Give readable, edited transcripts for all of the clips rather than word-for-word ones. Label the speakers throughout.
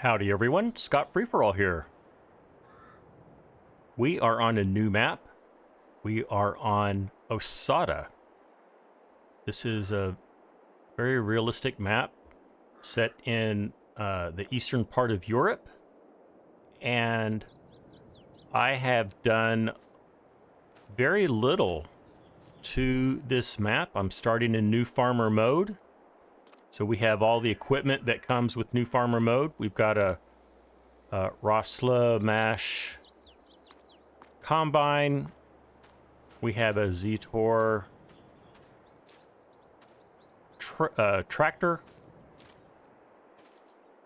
Speaker 1: Howdy everyone, Scott Free-For-All here. We are on a new map. We are on Osada. This is a very realistic map set in the eastern part of Europe. And I have done very little to this map. I'm starting in new farmer mode. So we have all the equipment that comes with new farmer mode. We've got a Rosla Mash combine. We have a Zetor tractor.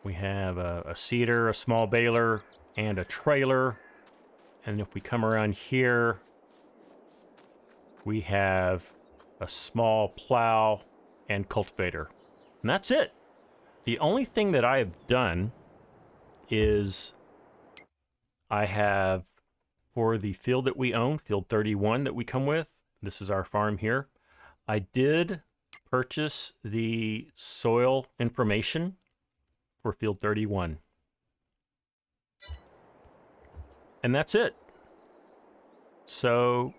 Speaker 1: We have a seeder, a small baler, and a trailer. And if we come around here, we have a small plow and cultivator. And that's it. The only thing that I have done is I have, for the field that we own, field 31 that we come with, this is our farm here, I did purchase the soil information for field 31. And that's it. So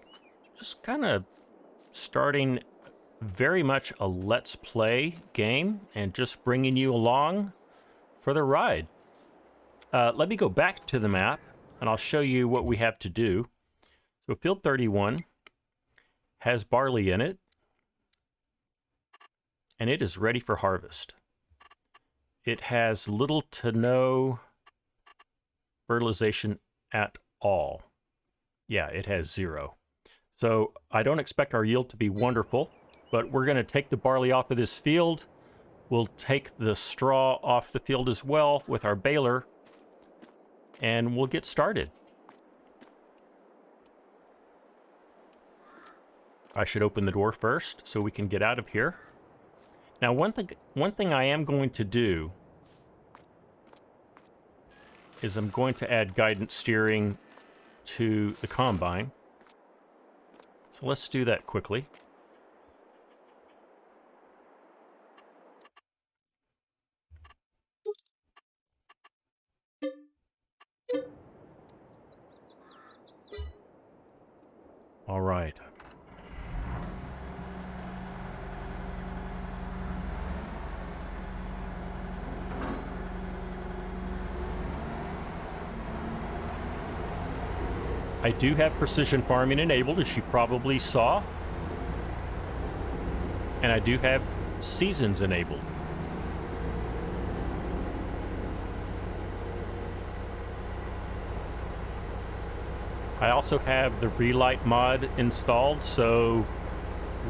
Speaker 1: just kind of starting very much a let's play game and just bringing you along for the ride. Let me go back to the map and I'll show you what we have to do. So field 31 has barley in it and it is ready for harvest. It has little to no fertilization at all. Yeah, it has 0. So I don't expect our yield to be wonderful, but we're going to take the barley off of this field. We'll take the straw off the field as well with our baler, and we'll get started. I should open the door first so we can get out of here. Now, one thing I am going to do is I'm going to add guidance steering to the combine. So let's do that quickly. All right. I do have precision farming enabled, as you probably saw. And I do have seasons enabled. I also have the relight mod installed, so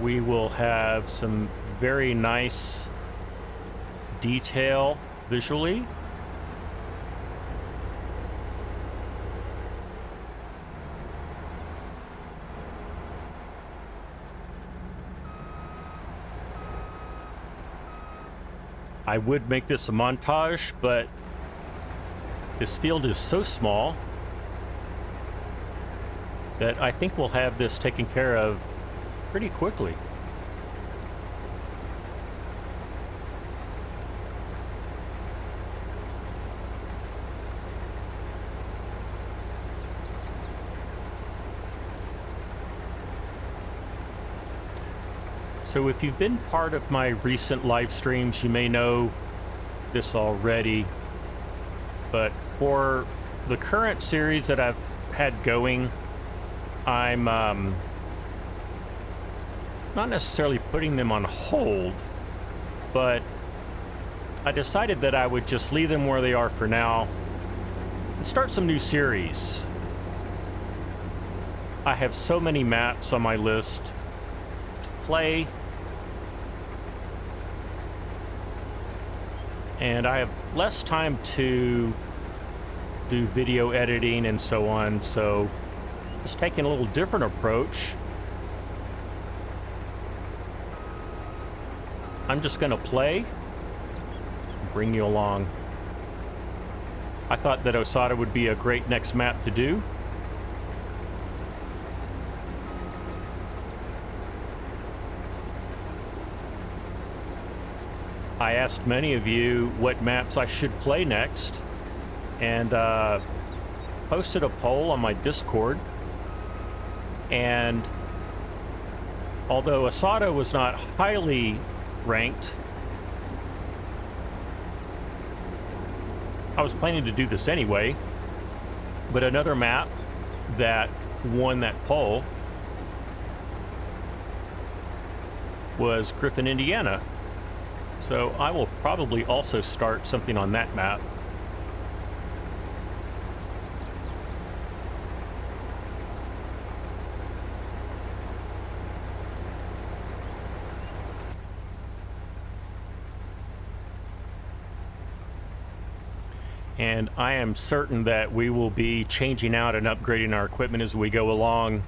Speaker 1: we will have some very nice detail visually. I would make this a montage, but this field is so small that I think we'll have this taken care of pretty quickly. So if you've been part of my recent live streams, you may know this already, but for the current series that I've had going, I'm not necessarily putting them on hold, but I decided that I would just leave them where they are for now and start some new series. I have so many maps on my list to play, and I have less time to do video editing and so on, so just taking a little different approach. I'm just gonna play, bring you along. I thought that Osada would be a great next map to do. I asked many of you what maps I should play next, and posted a poll on my Discord. And although Osada was not highly ranked, I was planning to do this anyway. But another map that won that poll was Griffin, Indiana. So I will probably also start something on that map. And I am certain that we will be changing out and upgrading our equipment as we go along.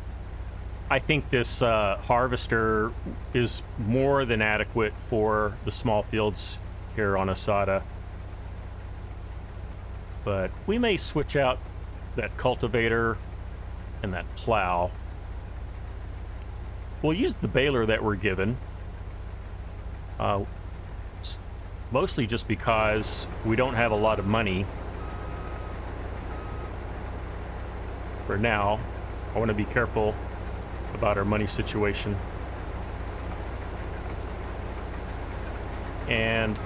Speaker 1: I think this harvester is more than adequate for the small fields here on Osada. But we may switch out that cultivator and that plow. We'll use the baler that we're given. Mostly just because we don't have a lot of money. For now, I want to be careful about our money situation. And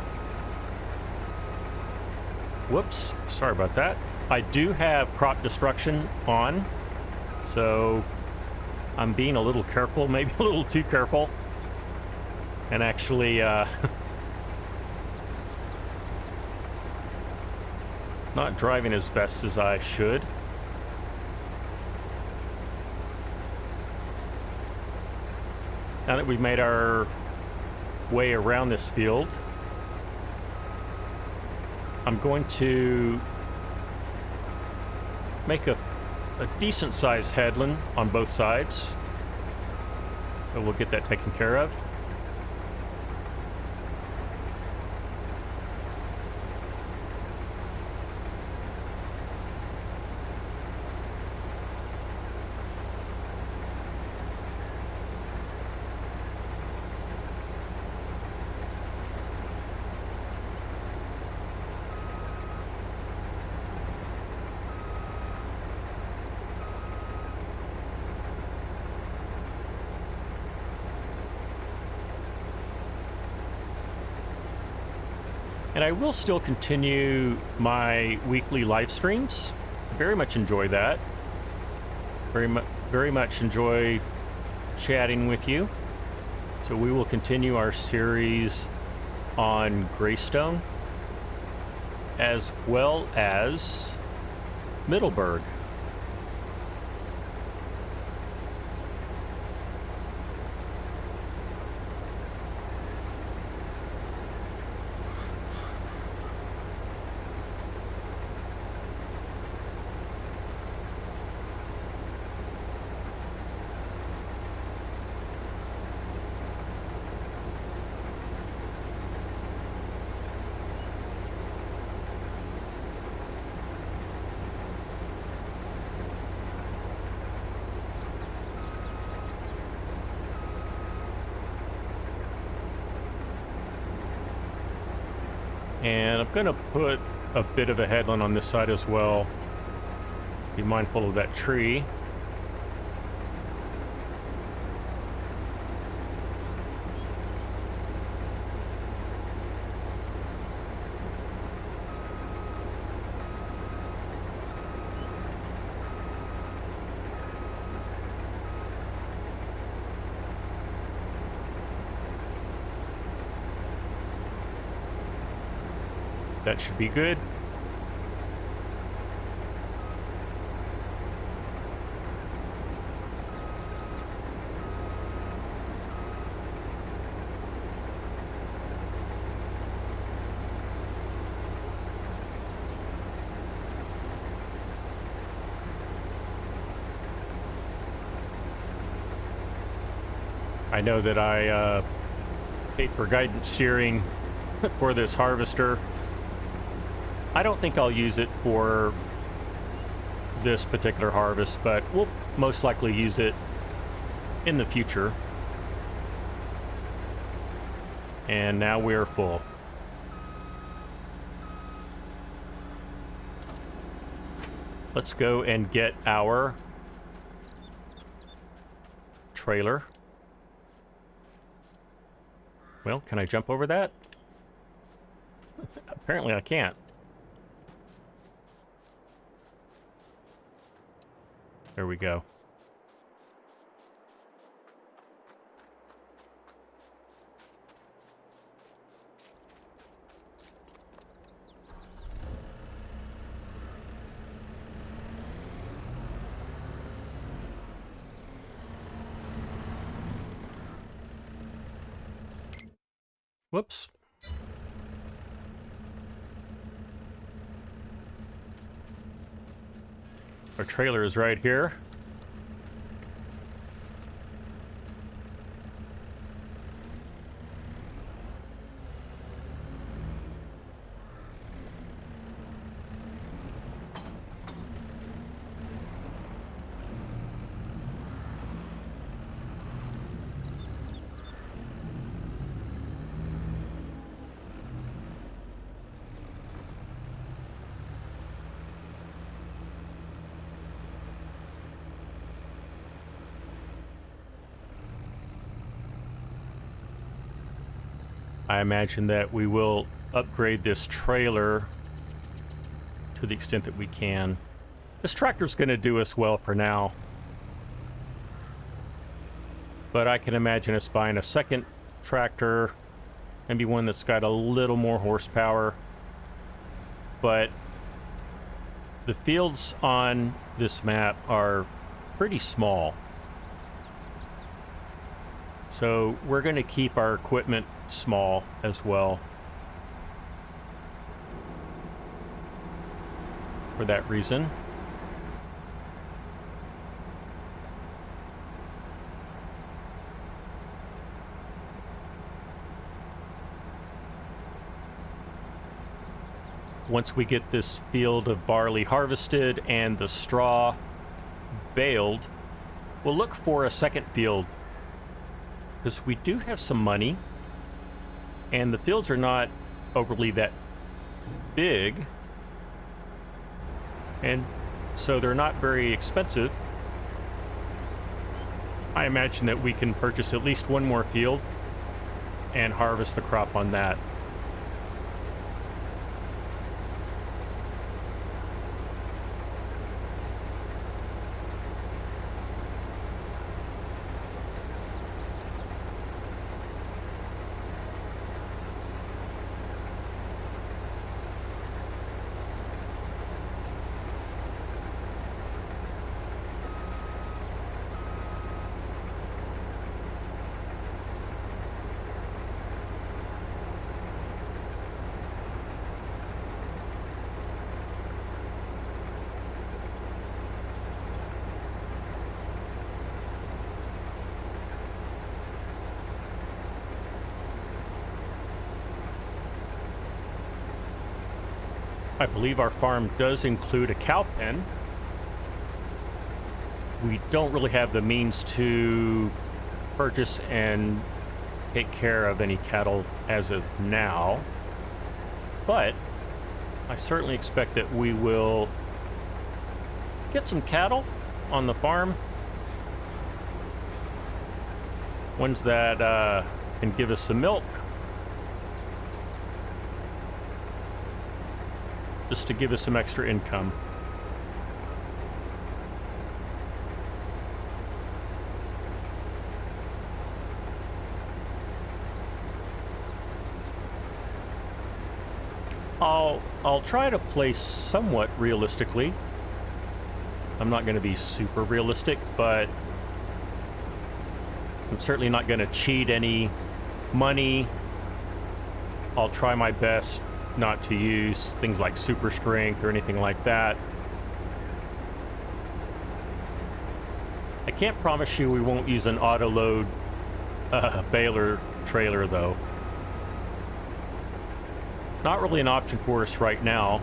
Speaker 1: whoops, sorry about that. I do have crop destruction on, so I'm being a little careful, maybe a little too careful, and actually not driving as best as I should. Now that we've made our way around this field, I'm going to make a decent sized headland on both sides. So we'll get that taken care of. And I will still continue my weekly live streams. Very much enjoy that. Very much enjoy chatting with you. So we will continue our series on Greystone, as well as Middleburg. And I'm going to put a bit of a headland on this side as well. Be mindful of that tree. That should be good. I know that I paid for guidance steering for this harvester. I don't think I'll use it for this particular harvest, but we'll most likely use it in the future. And now we're full. Let's go and get our trailer. Well, can I jump over that? Apparently I can't. There we go. Whoops. Our trailer is right here. I imagine that we will upgrade this trailer to the extent that we can. This tractor's going to do us well for now. But I can imagine us buying a second tractor, maybe one that's got a little more horsepower. But the fields on this map are pretty small. So we're going to keep our equipment small as well for that reason. Once we get this field of barley harvested and the straw baled, we'll look for a second field, because we do have some money and the fields are not overly that big, and so they're not very expensive. I imagine that we can purchase at least one more field and harvest the crop on that. I believe our farm does include a cow pen. We don't really have the means to purchase and take care of any cattle as of now, but I certainly expect that we will get some cattle on the farm. Ones that can give us some milk, just to give us some extra income. I'll try to play somewhat realistically. I'm not going to be super realistic, but I'm certainly not going to cheat any money. I'll try my best not to use things like super strength or anything like that. I can't promise you we won't use an auto load baler trailer though. Not really an option for us right now.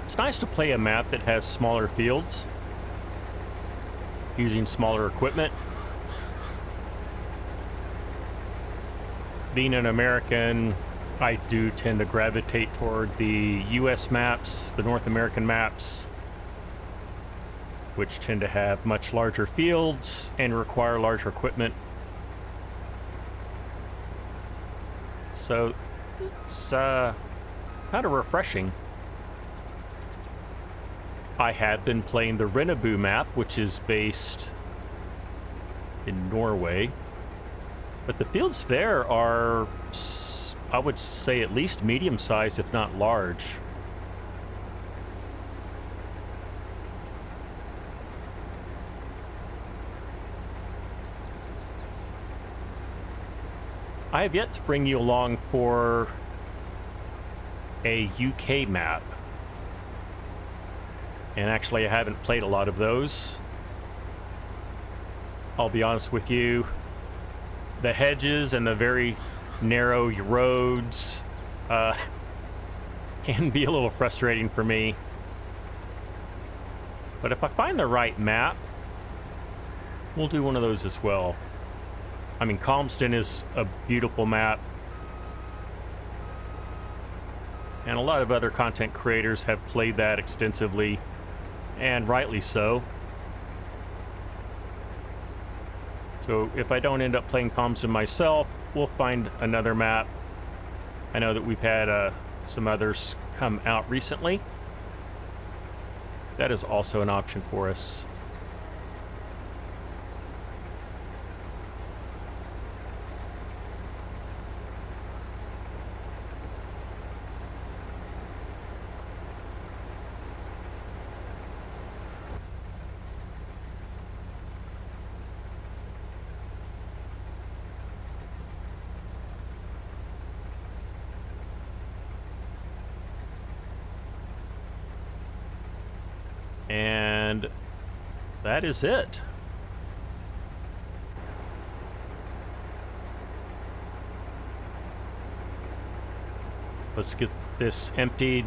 Speaker 1: It's nice to play a map that has smaller fields, using smaller equipment. Being an American, I do tend to gravitate toward the US maps, the North American maps, which tend to have much larger fields and require larger equipment. So it's kind of refreshing. I have been playing the Rennebu map, which is based in Norway. But the fields there are, I would say, at least medium-sized, if not large. I have yet to bring you along for a UK map. And actually, I haven't played a lot of those. I'll be honest with you. The hedges and the very narrow roads can be a little frustrating for me. But if I find the right map, we'll do one of those as well. I mean, Calmston is a beautiful map. And a lot of other content creators have played that extensively, and rightly so. So if I don't end up playing Calmston myself, we'll find another map. I know that we've had some others come out recently. That is also an option for us. And that is it. Let's get this emptied.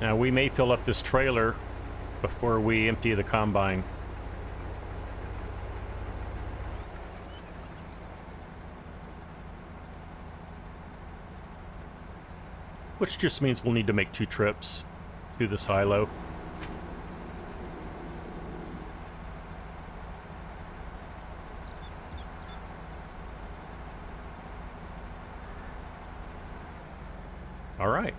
Speaker 1: Now, we may fill up this trailer before we empty the combine. Which just means we'll need to make 2 trips through the silo. All right.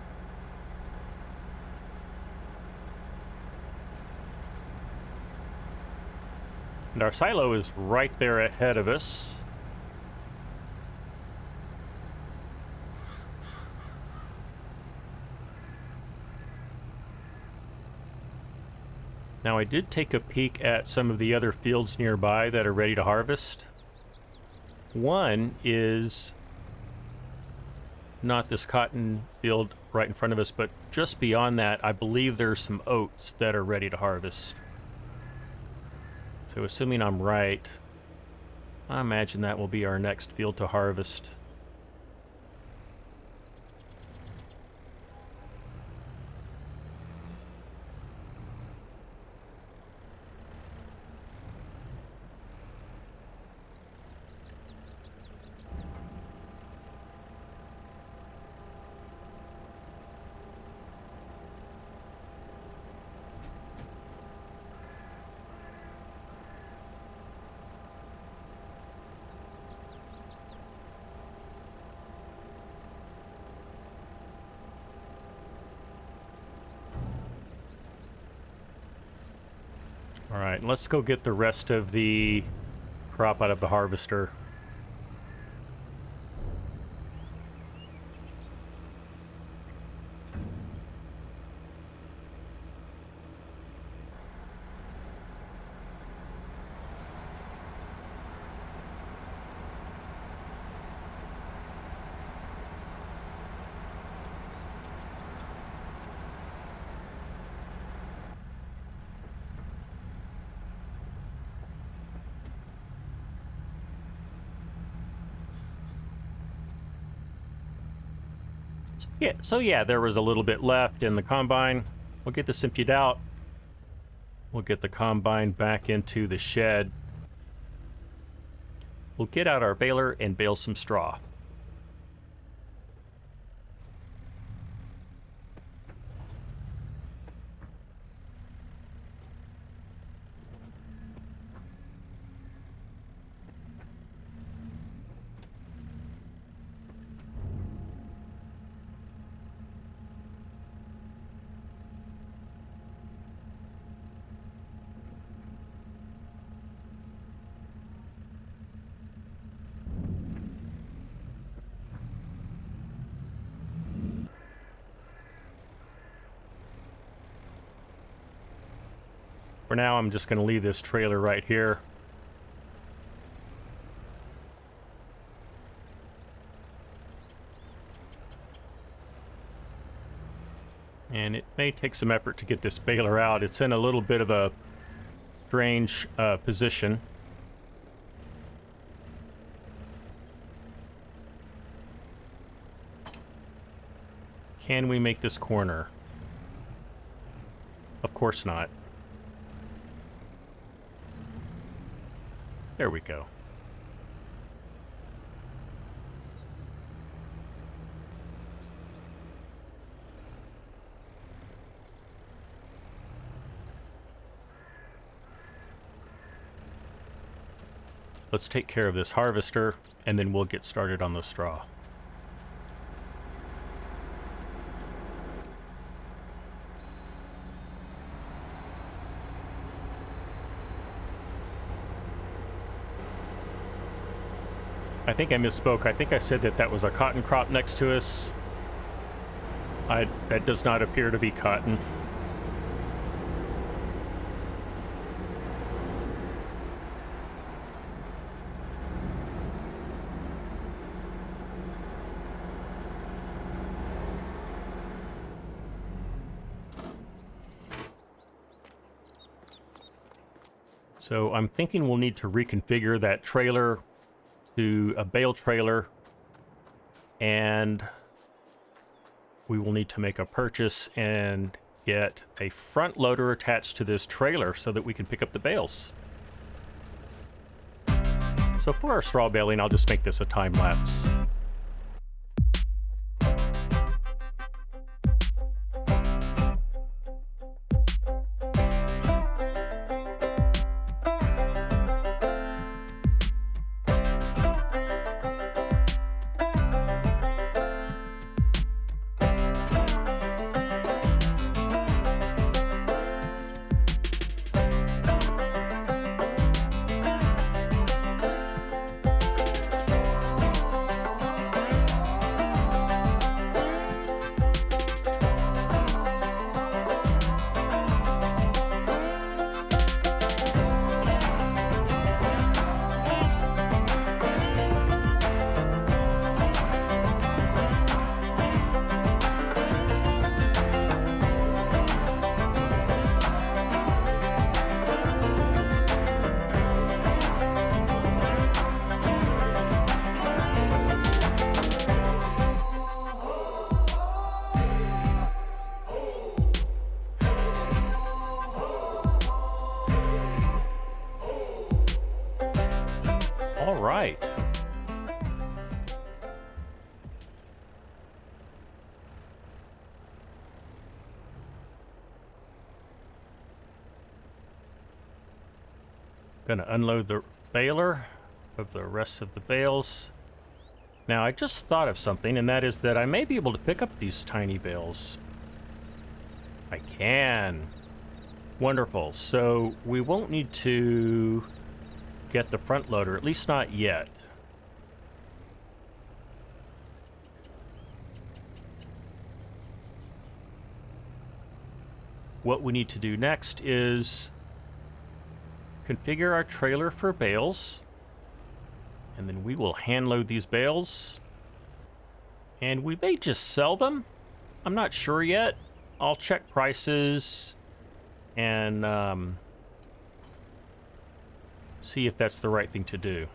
Speaker 1: And our silo is right there ahead of us. Now, I did take a peek at some of the other fields nearby that are ready to harvest. One is not this cotton field right in front of us, but just beyond that, I believe there's some oats that are ready to harvest. So assuming I'm right, I imagine that will be our next field to harvest. All right, let's go get the rest of the crop out of the harvester. So yeah, there was a little bit left in the combine. We'll get this emptied out. We'll get the combine back into the shed. We'll get out our baler and bale some straw. For now, I'm just going to leave this trailer right here. And it may take some effort to get this baler out. It's in a little bit of a strange position. Can we make this corner? Of course not. There we go. Let's take care of this harvester, and then we'll get started on the straw. I think I misspoke. I think I said that that was a cotton crop next to us. That does not appear to be cotton. So I'm thinking we'll need to reconfigure that trailer to a bale trailer, and we will need to make a purchase and get a front loader attached to this trailer so that we can pick up the bales. So for our straw baling, I'll just make this a time lapse. All right. Gonna unload the baler of the rest of the bales. Now, I just thought of something, and that is that I may be able to pick up these tiny bales. I can. Wonderful. So we won't need to get the front loader, at least not yet. What we need to do next is configure our trailer for bales, and then we will hand load these bales, and we may just sell them. I'm not sure yet. I'll check prices and see if that's the right thing to do.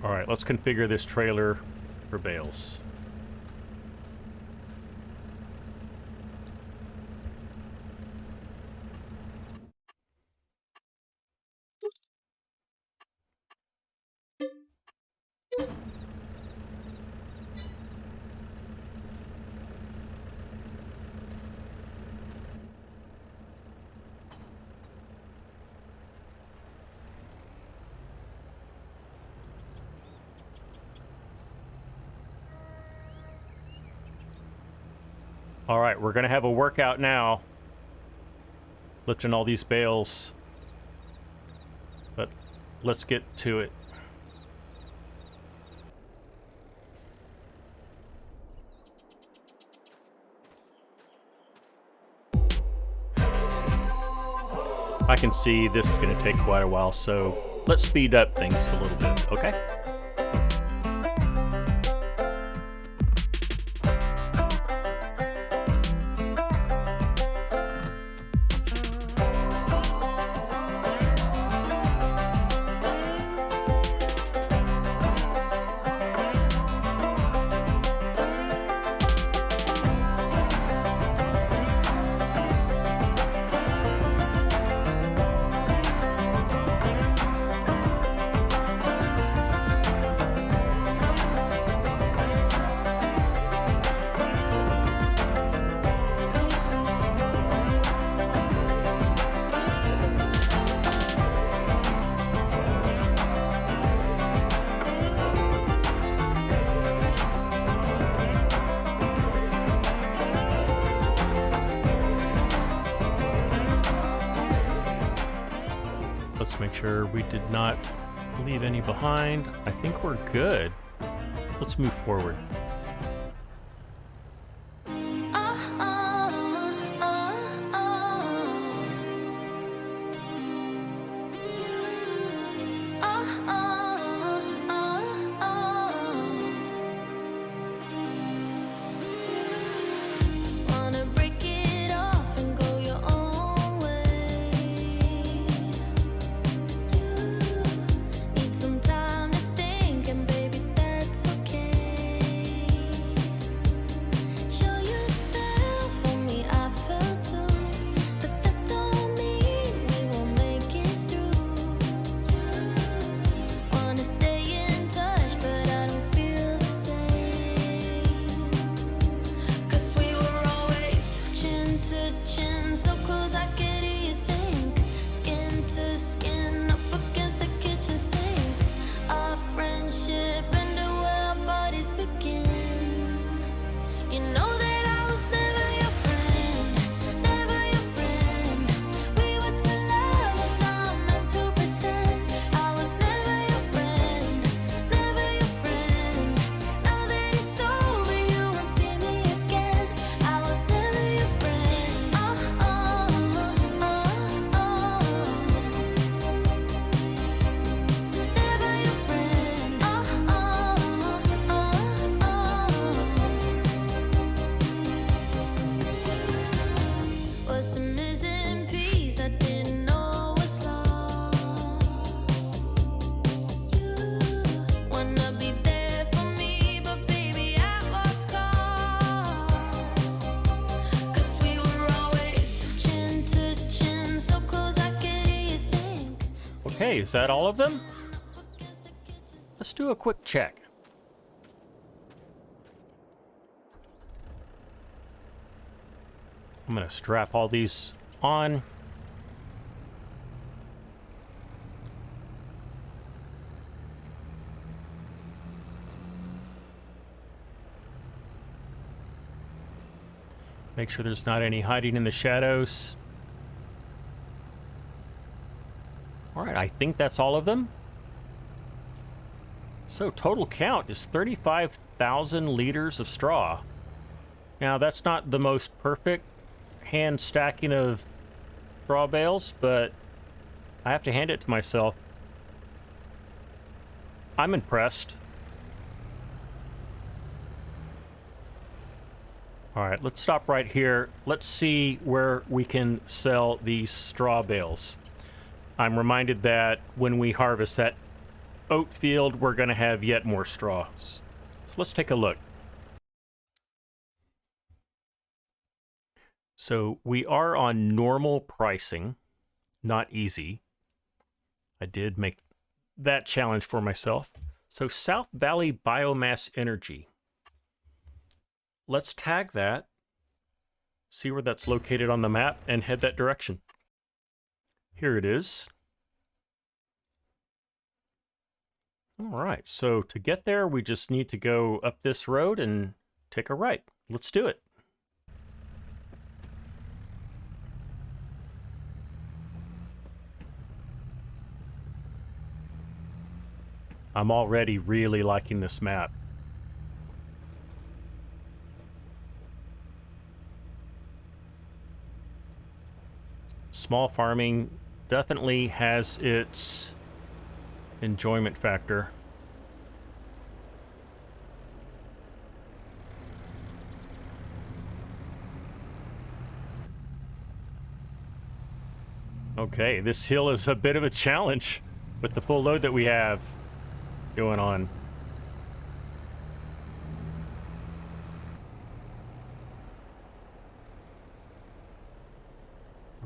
Speaker 1: All right, let's configure this trailer for bales. All right, we're going to have a workout now. Lifting all these bales. But let's get to it. I can see this is going to take quite a while, so let's speed up things a little bit, okay? Let's make sure we did not leave any behind. I think we're good. Let's move forward. Okay, is that all of them? Let's do a quick check. I'm going to strap all these on. Make sure there's not any hiding in the shadows. All right, I think that's all of them. So total count is 35,000 liters of straw. Now that's not the most perfect hand stacking of straw bales, but I have to hand it to myself. I'm impressed. All right, let's stop right here. Let's see where we can sell these straw bales. I'm reminded that when we harvest, that oat field, we're going to have yet more straws. So let's take a look. So we are on normal pricing, not easy. I did make that challenge for myself. So South Valley Biomass Energy. Let's tag that, see where that's located on the map, and head that direction. Here it is. All right, so to get there, we just need to go up this road and take a right. Let's do it. I'm already really liking this map. Small farming definitely has its enjoyment factor. Okay, this hill is a bit of a challenge with the full load that we have going on.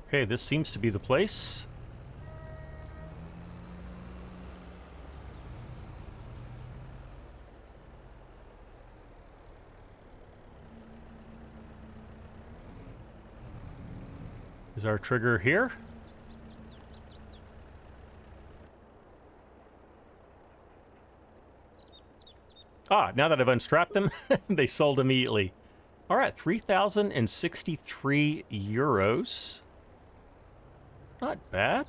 Speaker 1: Okay, this seems to be the place. Is our trigger here? Ah, now that I've unstrapped them, they sold immediately. All right, 3,063 euros. Not bad.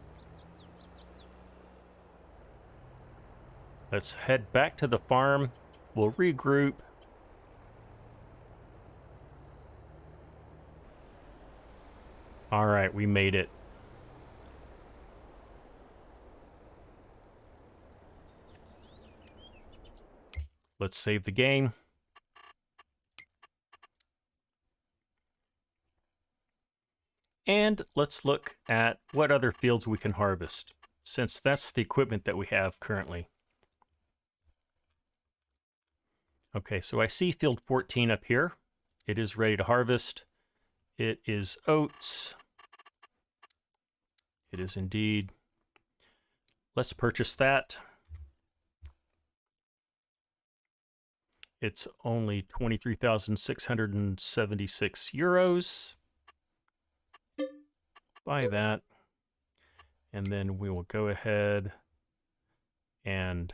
Speaker 1: Let's head back to the farm. We'll regroup. All right, we made it. Let's save the game. And let's look at what other fields we can harvest, since that's the equipment that we have currently. Okay, so I see field 14 up here. It is ready to harvest. It is oats. It is indeed. Let's purchase that. It's only 23,676 euros. Buy that. And then we will go ahead and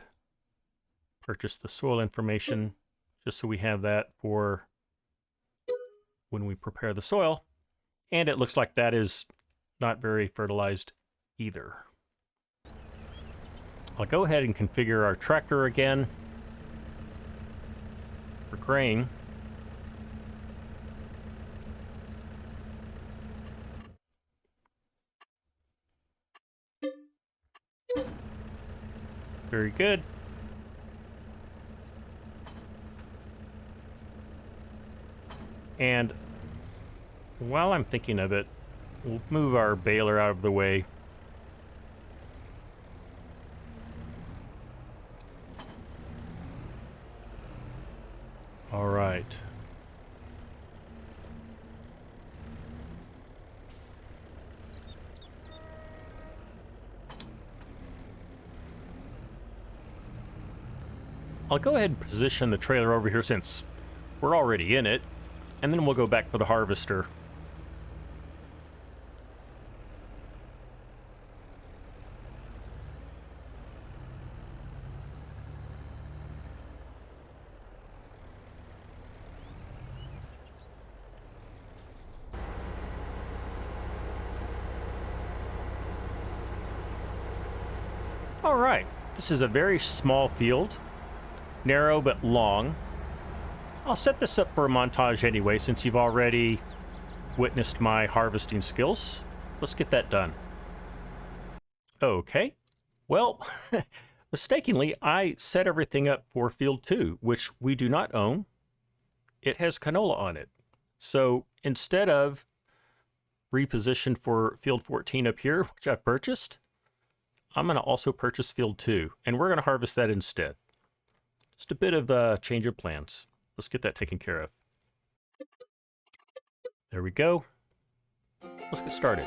Speaker 1: purchase the soil information just so we have that for when we prepare the soil. And it looks like that is not very fertilized either. I'll go ahead and configure our tractor again for grain. Very good. And while I'm thinking of it, we'll move our baler out of the way. All right. I'll go ahead and position the trailer over here since we're already in it, and then we'll go back for the harvester. All right, this is a very small field, narrow but long. I'll set this up for a montage anyway, since you've already witnessed my harvesting skills. Let's get that done. Okay, well, mistakenly, I set everything up for field 2, which we do not own. It has canola on it. So instead of repositioned for field 14 up here, which I've purchased, I'm going to also purchase field 2, and we're going to harvest that instead. Just a bit of a change of plans. Let's get that taken care of. There we go. Let's get started.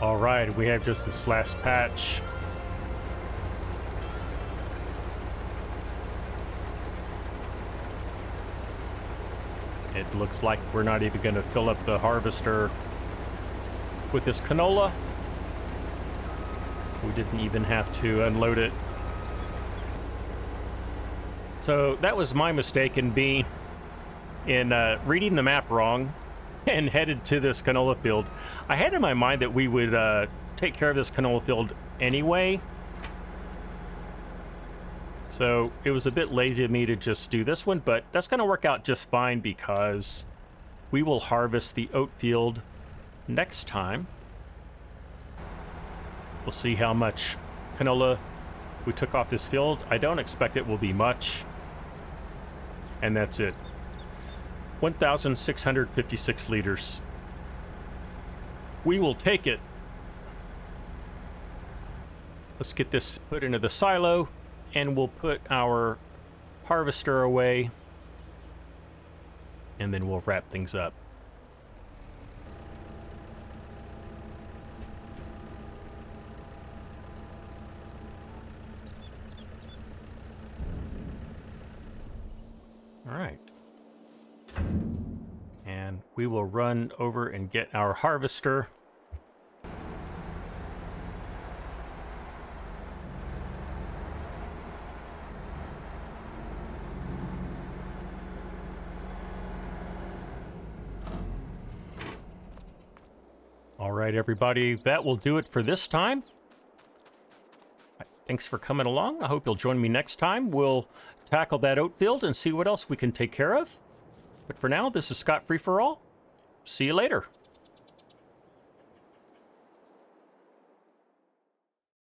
Speaker 1: All right, we have just this last patch. It looks like we're not even going to fill up the harvester with this canola. So we didn't even have to unload it. So that was my mistake in reading the map wrong and headed to this canola field. I had in my mind that we would take care of this canola field anyway. So it was a bit lazy of me to just do this one, but that's going to work out just fine because we will harvest the oat field next time. We'll see how much canola we took off this field. I don't expect it will be much. And that's it. 1,656 liters. We will take it. Let's get this put into the silo, and we'll put our harvester away, and then we'll wrap things up. All right. And we will run over and get our harvester. All right, everybody, that will do it for this time. Thanks for coming along. I hope you'll join me next time. We'll tackle that oat field and see what else we can take care of. But for now, this is Scott Free for All. See you later.